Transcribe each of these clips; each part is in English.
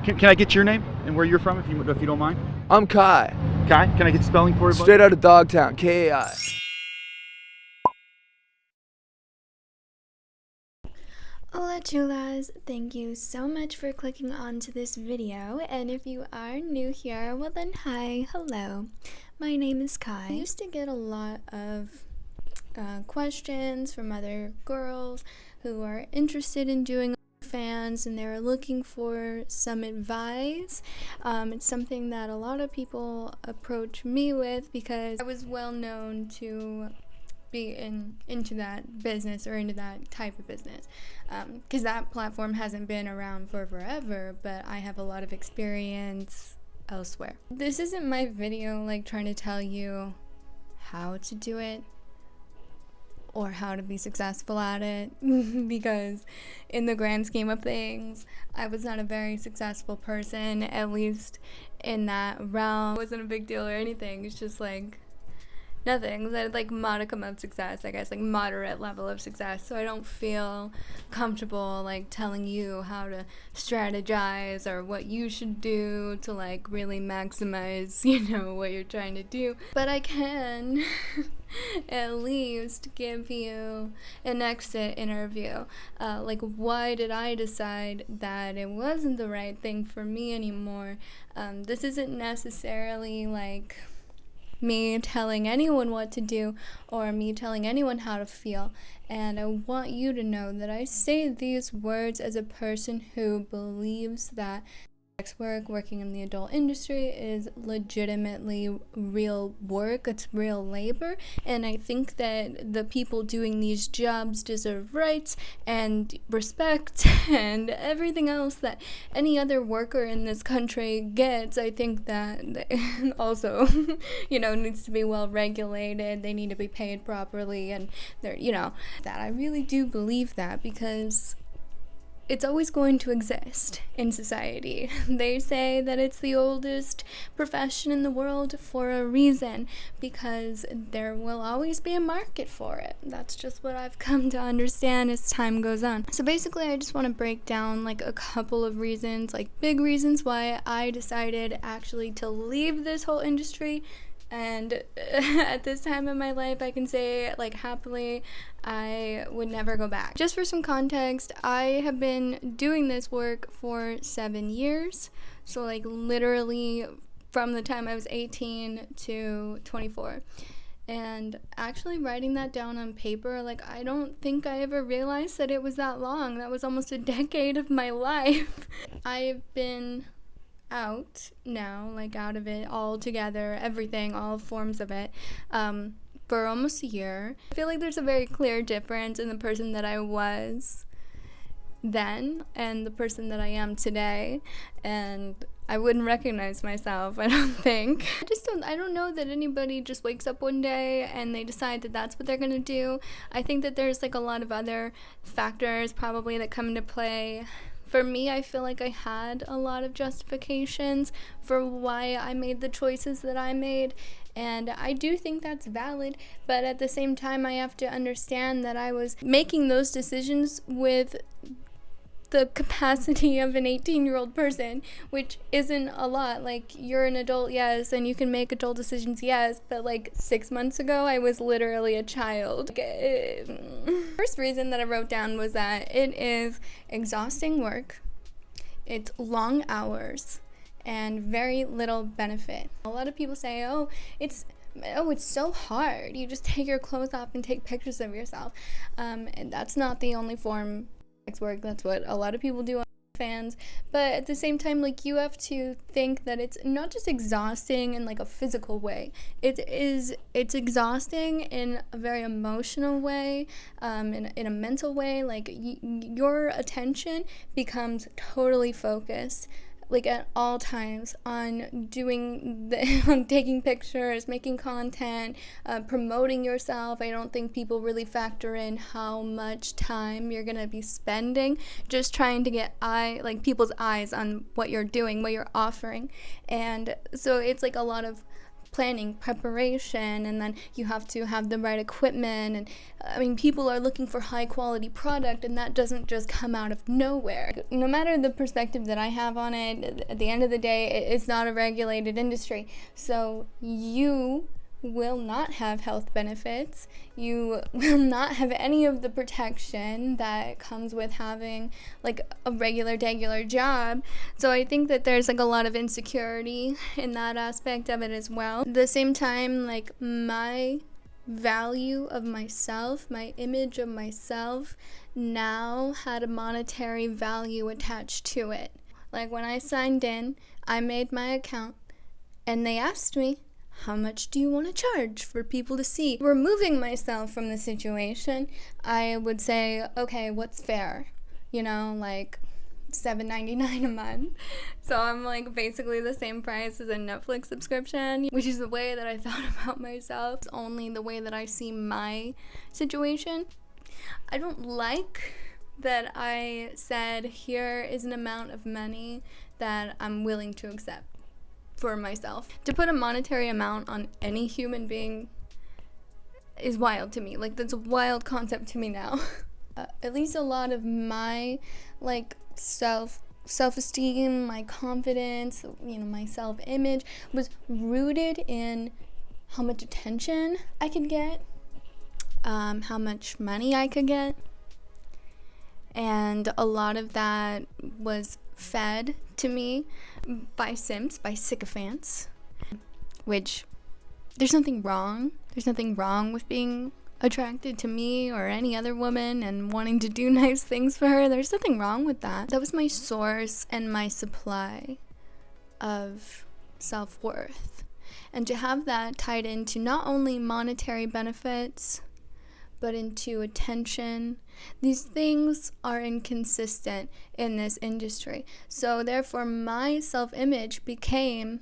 Can I get your name and where you're from, if you don't mind? I'm Kai. Kai, can I get spelling for you, buddy? Straight out of Dogtown, 𝗂𝗂𝗄𝗃. Hola Chulas, thank you so much for clicking onto this video, and if you are new here, well then hi, hello, my name is Kai. I used to get a lot of questions from other girls who are interested in doing fans, and they're looking for some advice. It's something that a lot of people approach me with because I was well known to be into that business or into that type of business, because that platform hasn't been around for forever, but I have a lot of experience elsewhere. This isn't my video like trying to tell you how to do it or how to be successful at it, because in the grand scheme of things, I was not a very successful person, at least in that realm. It wasn't a big deal or anything. It's just like nothing. That like modicum of success, I guess, like moderate level of success. So I don't feel comfortable like telling you how to strategize or what you should do to like really maximize, what you're trying to do. But I can at least give you an exit interview. Like, why did I decide that it wasn't the right thing for me anymore? This isn't necessarily like me telling anyone what to do or me telling anyone how to feel, and I want you to know that I say these words as a person who believes that sex work, working in the adult industry, is legitimately real work. It's real labor, and I think that the people doing these jobs deserve rights and respect and everything else that any other worker in this country gets. I think that also needs to be well regulated. They need to be paid properly, and they're that I really do believe that, because it's always going to exist in society. They say that it's the oldest profession in the world for a reason, because there will always be a market for it. That's just what I've come to understand as time goes on. So basically, I just want to break down like a couple of reasons, like big reasons why I decided actually to leave this whole industry. And at this time in my life, I can say, like, happily, I would never go back. Just for some context, I have been doing this work for 7 years. So, like, literally from the time I was 18 to 24. And actually writing that down on paper, like, I don't think I ever realized that it was that long. That was almost a decade of my life. I've been out now, like out of it altogether, everything, all forms of it, for almost a year. I feel like there's a very clear difference in the person that I was then and the person that I am today, and I wouldn't recognize myself, I don't think. I don't know that anybody just wakes up one day and they decide that that's what they're gonna do. I think that there's like a lot of other factors probably that come into play. For me, I feel like I had a lot of justifications for why I made the choices that I made, and I do think that's valid, but at the same time, I have to understand that I was making those decisions with the capacity of an 18-year-old person, which isn't a lot. Like, you're an adult, yes, and you can make adult decisions, yes, but like 6 months ago, I was literally a child. First reason that I wrote down was that it is exhausting work, it's long hours, and very little benefit. A lot of people say, it's so hard. You just take your clothes off and take pictures of yourself. And that's not the only form sex work. That's what a lot of people do on fans, but at the same time, like, you have to think that it's not just exhausting in like a physical way. It's exhausting in a very emotional way, in a mental way. Like, your attention becomes totally focused, like at all times, on on taking pictures, making content, promoting yourself. I don't think people really factor in how much time you're gonna be spending just trying to get people's eyes on what you're doing, what you're offering. And so it's like a lot of planning, preparation, and then you have to have the right equipment. And I mean, people are looking for high quality product, and that doesn't just come out of nowhere. No matter the perspective that I have on it, at the end of the day, it's not a regulated industry. So you will not have health benefits. You will not have any of the protection that comes with having like a regular job. So I think that there's like a lot of insecurity in that aspect of it as well. At the same time, like my value of myself, my image of myself now had a monetary value attached to it. Like when I signed in, I made my account and they asked me, how much do you want to charge for people to see? Removing myself from the situation, I would say, okay, what's fair? You know, like $7.99 a month. So I'm like basically the same price as a Netflix subscription, which is the way that I thought about myself. It's only the way that I see my situation. I don't like that I said, here is an amount of money that I'm willing to accept for myself. To put a monetary amount on any human being is wild to me. Like, that's a wild concept to me now. At least a lot of my like self-esteem, my confidence, you know, my self-image was rooted in how much attention I could get, how much money I could get, and a lot of that was fed to me by simps, by sycophants, which there's nothing wrong with being attracted to me or any other woman and wanting to do nice things for her. There's nothing wrong with that. That was my source and my supply of self-worth. And to have that tied into not only monetary benefits, but into attention, these things are inconsistent in this industry. So therefore, my self-image became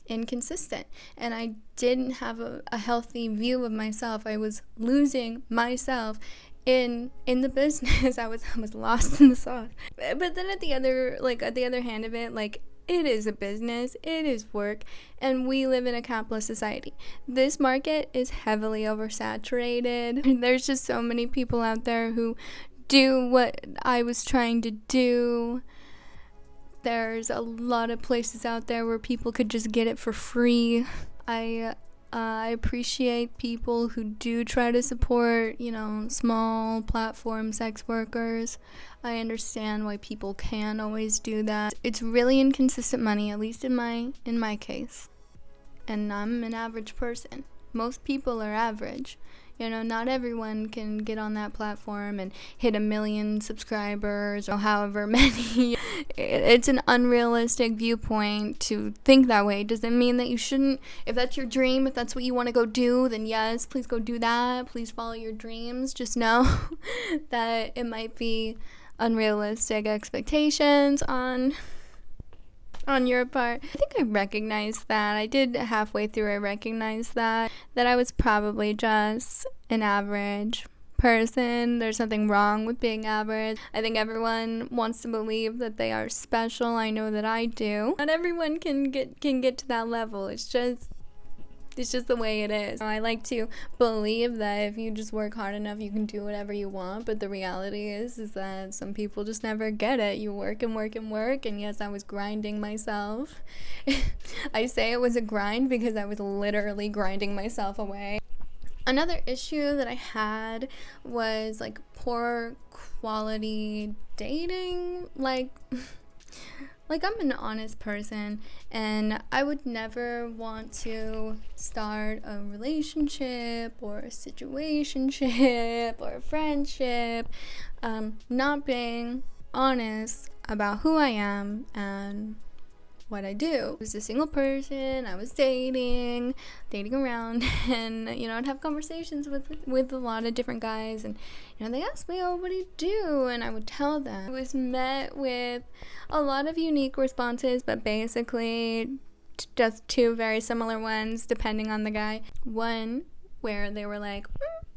inconsistent, and I didn't have a healthy view of myself. I was losing myself in the business. I was lost in the sauce. But then at the other hand of it, like, it is a business, it is work, and we live in a capitalist society. This market is heavily oversaturated. There's just so many people out there who do what I was trying to do. There's a lot of places out there where people could just get it for free. I appreciate people who do try to support, you know, small platform sex workers. I understand why people can't always do that. It's really inconsistent money, at least in my case. And I'm an average person. Most people are average. You know, not everyone can get on that platform and hit 1 million subscribers or however many. It's an unrealistic viewpoint to think that way. Does it mean that you shouldn't? If that's your dream, if that's what you want to go do, then yes, please go do that. Please follow your dreams. Just know that it might be unrealistic expectations on your part. I think I recognized that. I did halfway through, I recognized that I was probably just an average person. There's nothing wrong with being average. I think everyone wants to believe that they are special. I know that I do. Not everyone can get to that level. It's just the way it is. I like to believe that if you just work hard enough, you can do whatever you want, but the reality is that some people just never get it. You work and work and work, and yes, I was grinding myself. I say it was a grind because I was literally grinding myself away. Another issue that I had was like poor quality dating. Like, I'm an honest person, and I would never want to start a relationship or a situationship or a friendship not being honest about who I am and what I do. I was a single person, I was dating around, and, you know, I'd have conversations with a lot of different guys, and, you know, they asked me, oh, what do you do? And I would tell them. I was met with a lot of unique responses, but basically just 2 very similar ones, depending on the guy. One where they were like,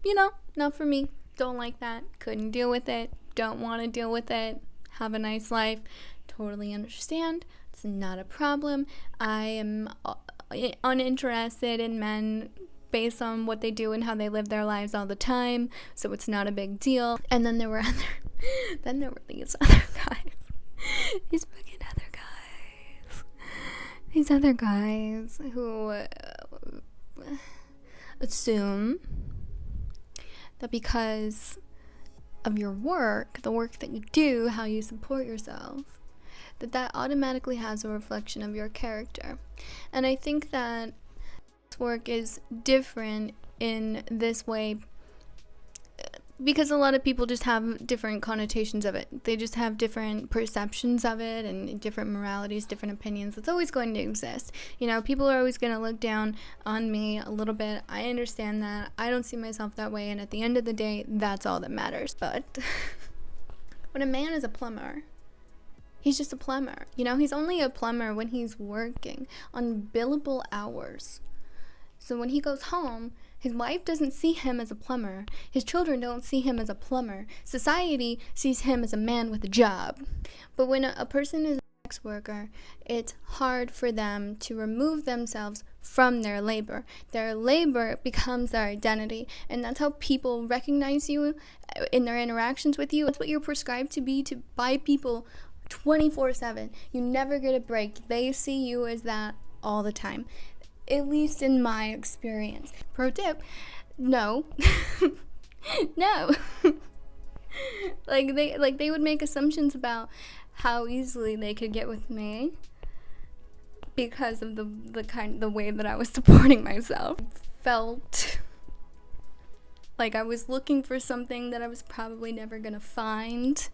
you know, not for me, don't like that, couldn't deal with it, don't want to deal with it, have a nice life, totally understand. It's not a problem. I am, uninterested in men based on what they do and how they live their lives all the time, so it's not a big deal. And then there were these other guys, these other guys who assume that because of your work, the work that you do, how you support yourself, that automatically has a reflection of your character. And I think that work is different in this way because a lot of people just have different connotations of it. They just have different perceptions of it and different moralities, different opinions. It's always going to exist. You know, people are always going to look down on me a little bit. I understand that. I don't see myself that way, and at the end of the day, that's all that matters. But when a man is a plumber, he's just a plumber. You know, he's only a plumber when he's working on billable hours. So when he goes home, his wife doesn't see him as a plumber. His children don't see him as a plumber. Society sees him as a man with a job. But when a person is a sex worker, it's hard for them to remove themselves from their labor. Their labor becomes their identity, and that's how people recognize you in their interactions with you. That's what you're prescribed to be by people 24/7. You never get a break. They see you as that all the time. At least in my experience. Pro tip, no. No. they would make assumptions about how easily they could get with me because of the way that I was supporting myself. Felt like I was looking for something that I was probably never gonna find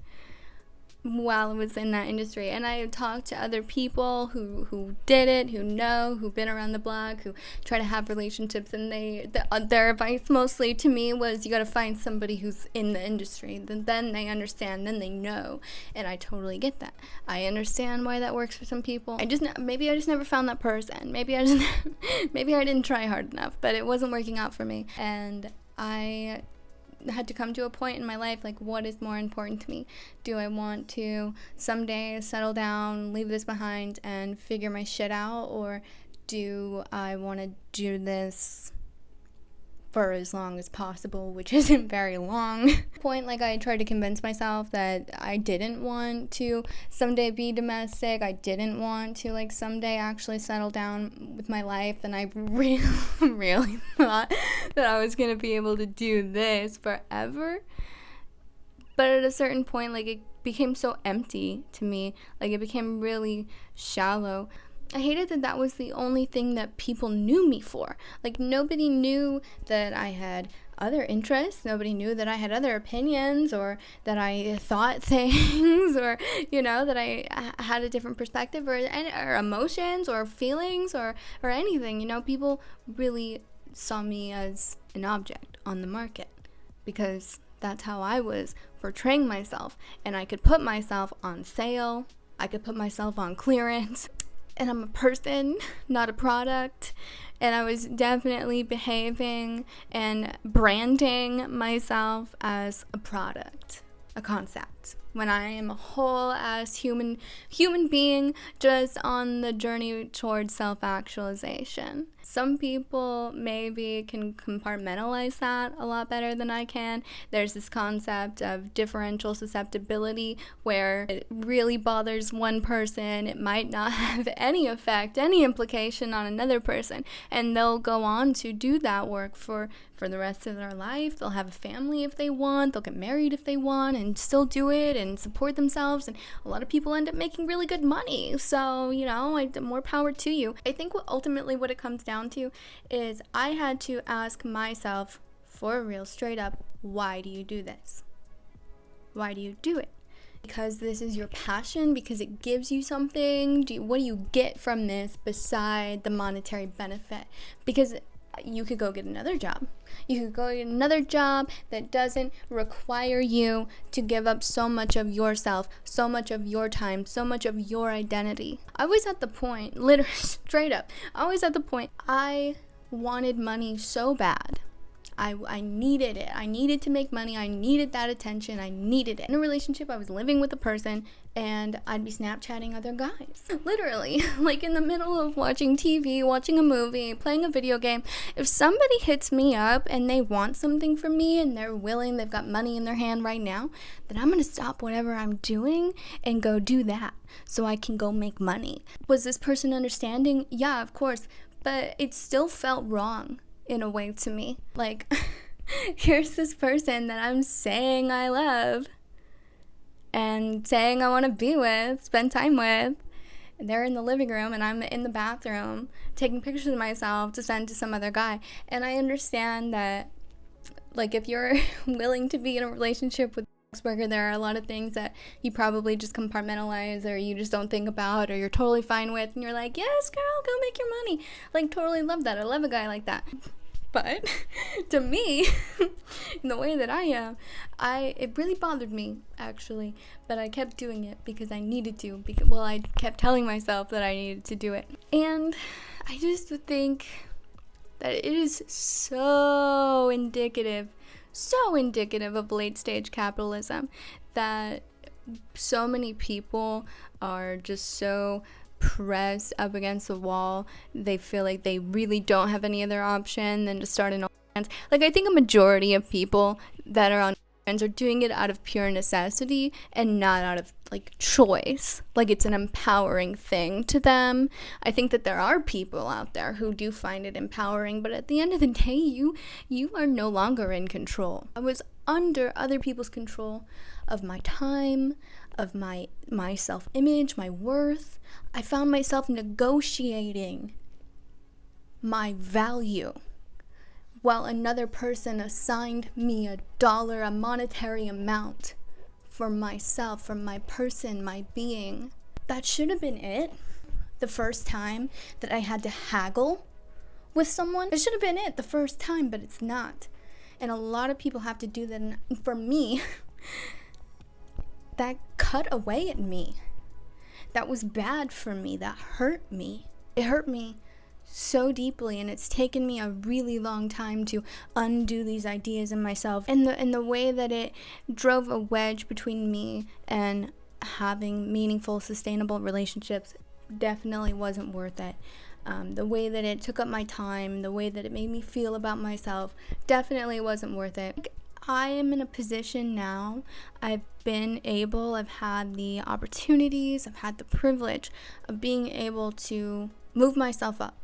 while I was in that industry. And I talked to other people who did it, who've been around the block, who try to have relationships, and their advice mostly to me was, you got to find somebody who's in the industry, then they understand, then they know. And I totally get that. I understand why that works for some people. Maybe I just never found that person. Maybe I didn't try hard enough, but it wasn't working out for me. And I had to come to a point in my life, like, what is more important to me? Do I want to someday settle down, leave this behind, and figure my shit out, or do I want to do this for as long as possible, which isn't very long? Point, like, I tried to convince myself that I didn't want to someday be domestic. I didn't want to, like, someday actually settle down with my life, and I really, really thought that I was gonna be able to do this forever. But at a certain point, like, it became so empty to me. Like, it became really shallow. I hated that was the only thing that people knew me for. Like, nobody knew that I had other interests. Nobody knew that I had other opinions, or that I thought things, or, you know, that I had a different perspective, or emotions, or feelings, or anything. You know, people really saw me as an object on the market, because that's how I was portraying myself. And I could put myself on sale. I could put myself on clearance. And I'm a person, not a product. And I was definitely behaving and branding myself as a product, a concept, when I am a whole ass human being just on the journey towards self-actualization. Some people maybe can compartmentalize that a lot better than I can. There's this concept of differential susceptibility, where it really bothers one person, it might not have any effect, any implication on another person, and they'll go on to do that work for the rest of their life. They'll have a family if they want, they'll get married if they want, and still do it and support themselves, and a lot of people end up making really good money. So, you know, more power to you. I think ultimately what it comes down to is I had to ask myself, for real, straight up, why do you do this? Why do you do it? Because this is your passion? Because it gives you something? What do you get from this beside the monetary benefit? Because you could go get another job. You could go get another job that doesn't require you to give up so much of yourself, so much of your time, so much of your identity. I was at the point, literally straight up, I was at the point, I wanted money so bad. I needed it. I needed to make money. I needed that attention. I needed it. In a relationship, I was living with a person and I'd be Snapchatting other guys. Literally, like in the middle of watching TV, watching a movie, playing a video game. If somebody hits me up and they want something from me and they're willing, they've got money in their hand right now, then I'm gonna stop whatever I'm doing and go do that so I can go make money. Was this person understanding? Yeah, of course, but it still felt wrong in a way to me. Like, here's this person that I'm saying I love and saying I want to be with, spend time with. They're in the living room and I'm in the bathroom taking pictures of myself to send to some other guy. And I understand that, like, if you're willing to be in a relationship with a sex worker, there are a lot of things that you probably just compartmentalize or you just don't think about or you're totally fine with. And you're like, yes, girl, go make your money. Like, totally love that. I love a guy like that. But to me, in the way that I am, it really bothered me, actually. But I kept doing it because I needed to. I kept telling myself that I needed to do it. And I just think that it is so indicative of late stage capitalism that so many people are just so pressed up against the wall. They feel like they really don't have any other option than to start an OnlyFans. Like, I think a majority of people that are on OnlyFans are doing it out of pure necessity and not out of, like, choice. Like, it's an empowering thing to them. I think that there are people out there who do find it empowering, but at the end of the day, you are no longer in control. I was under other people's control of my time, of my self-image, my worth. I found myself negotiating my value while another person assigned me a monetary amount for myself, for my person, my being. That should have been it. The first time that I had to haggle with someone, it should have been it the first time, but it's not. And a lot of people have to do that. And for me, that cut away at me. That was bad for me. That hurt me. It hurt me so deeply, and it's taken me a really long time to undo these ideas in myself. And the way that it drove a wedge between me and having meaningful, sustainable relationships definitely wasn't worth it. The way that it took up my time, the way that it made me feel about myself definitely wasn't worth it. I am in a position now, I've had the opportunities, I've had the privilege of being able to move myself up,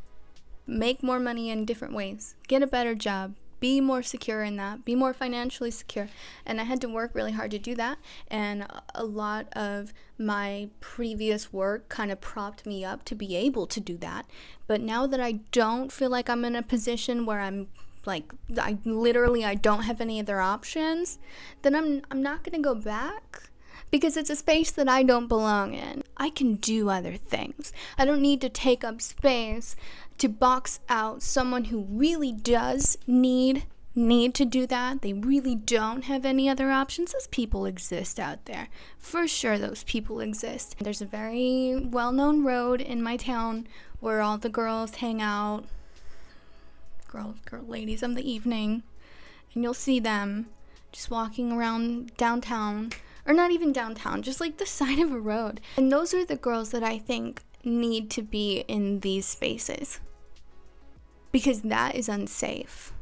make more money in different ways, get a better job, be more secure in that, be more financially secure. And I had to work really hard to do that. And a lot of my previous work kind of propped me up to be able to do that. But now that I don't feel like I'm in a position where I'm like, I don't have any other options, then I'm not going to go back, because it's a space that I don't belong in. I can do other things. I don't need to take up space to box out someone who really does need to do that. They really don't have any other options. Those people exist out there. For sure, those people exist. There's a very well-known road in my town where all the girls hang out, ladies of the evening, and you'll see them just walking around downtown, or not even downtown, just like the side of a road. And those are the girls that I think need to be in these spaces, because that is unsafe.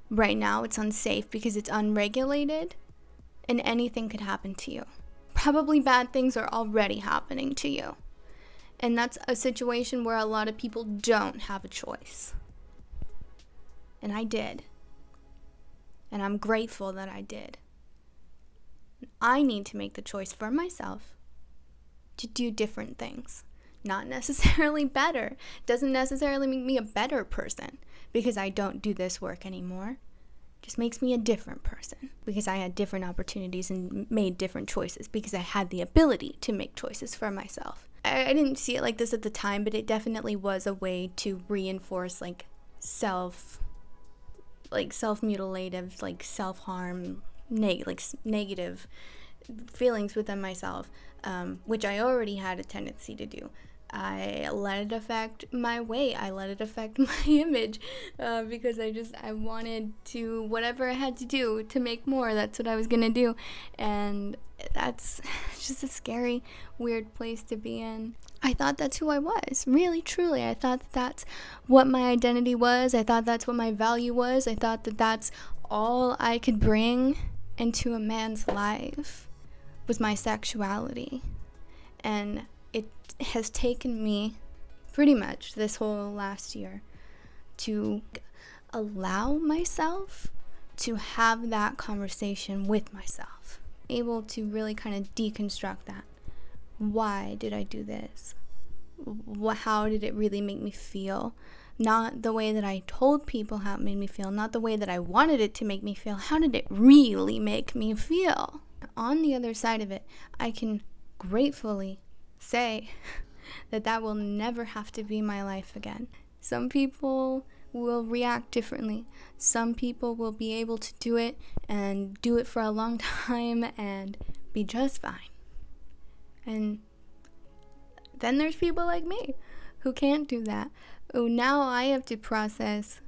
Right now it's unsafe because it's unregulated and anything could happen to you. Probably bad things are already happening to you. And that's a situation where a lot of people don't have a choice. And I did. And I'm grateful that I did. I need to make the choice for myself to do different things. Not necessarily better. Doesn't necessarily make me a better person because I don't do this work anymore. Just makes me a different person because I had different opportunities and made different choices because I had the ability to make choices for myself. I didn't see it like this at the time, but it definitely was a way to reinforce self-mutilative, self-harm, negative feelings within myself, which I already had a tendency to do. I let it affect my weight. I let it affect my image because I wanted to, whatever I had to do to make more, that's what I was going to do. And that's just a scary, weird place to be in. I thought that's who I was, really, truly. I thought that's what my identity was. I thought that's what my value was. I thought that that's all I could bring into a man's life was my sexuality. And it has taken me pretty much this whole last year to allow myself to have that conversation with myself, able to really kind of deconstruct that. Why did I do this? How did it really make me feel? Not the way that I told people how it made me feel, not the way that I wanted it to make me feel. How did it really make me feel? On the other side of it, I can gratefully say that will never have to be my life again. Some people will react differently. Some people will be able to do it and do it for a long time and be just fine. And then there's people like me who can't do that. Oh, now I have to process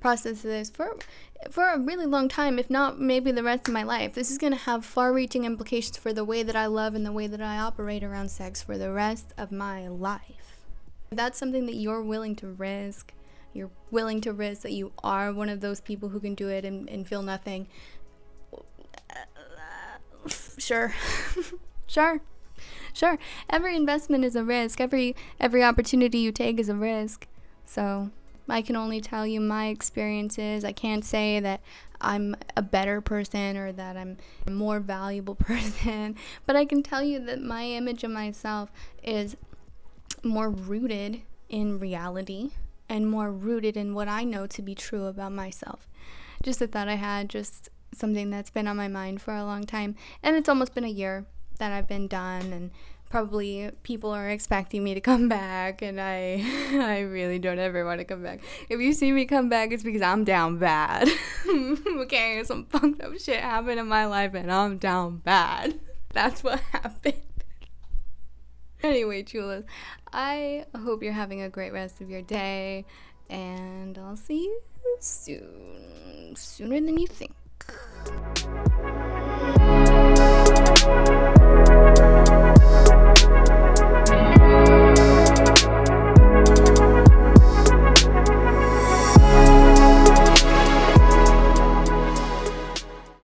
this for a really long time, if not maybe the rest of my life. This is going to have far-reaching implications for the way that I love and the way that I operate around sex for the rest of my life. If that's something that you're willing to risk, you're willing to risk that you are one of those people who can do it and feel nothing, sure. Sure. Every investment is a risk. Every opportunity you take is a risk. So I can only tell you my experiences. I can't say that I'm a better person or that I'm a more valuable person, but I can tell you that my image of myself is more rooted in reality and more rooted in what I know to be true about myself. Just a thought I had, just something that's been on my mind for a long time, and it's almost been a year that I've been done, and probably people are expecting me to come back, and I really don't ever want to come back. If you see me come back, it's because I'm down bad. Okay, some fucked up shit happened in my life and I'm down bad. That's what happened. Anyway, chulas, I hope you're having a great rest of your day, and I'll see you soon. Sooner than you think.